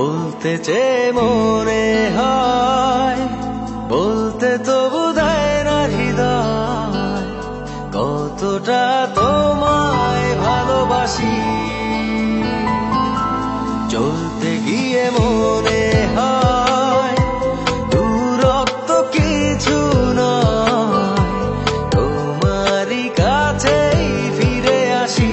বলতে চেয়ে মনে হয়, বলতে তবু দেয় না হৃদয়, কতটা তোমায় ভালোবাসি। চলতে গিয়ে মনে হয় দূরত্ব কিছু নয়, তোমারই কাছেই ফিরে আসি।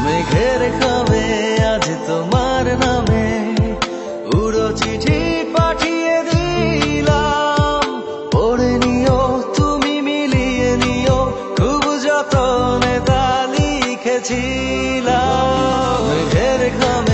মেঘের খামে আজ তোমার নামে উড়ো চিঠি পাঠিয়ে দিলাম, পড়ে নিও তুমি মিলিয়ে নিও, খুব যতনে তা লিখেছিলাম। মেঘের খামে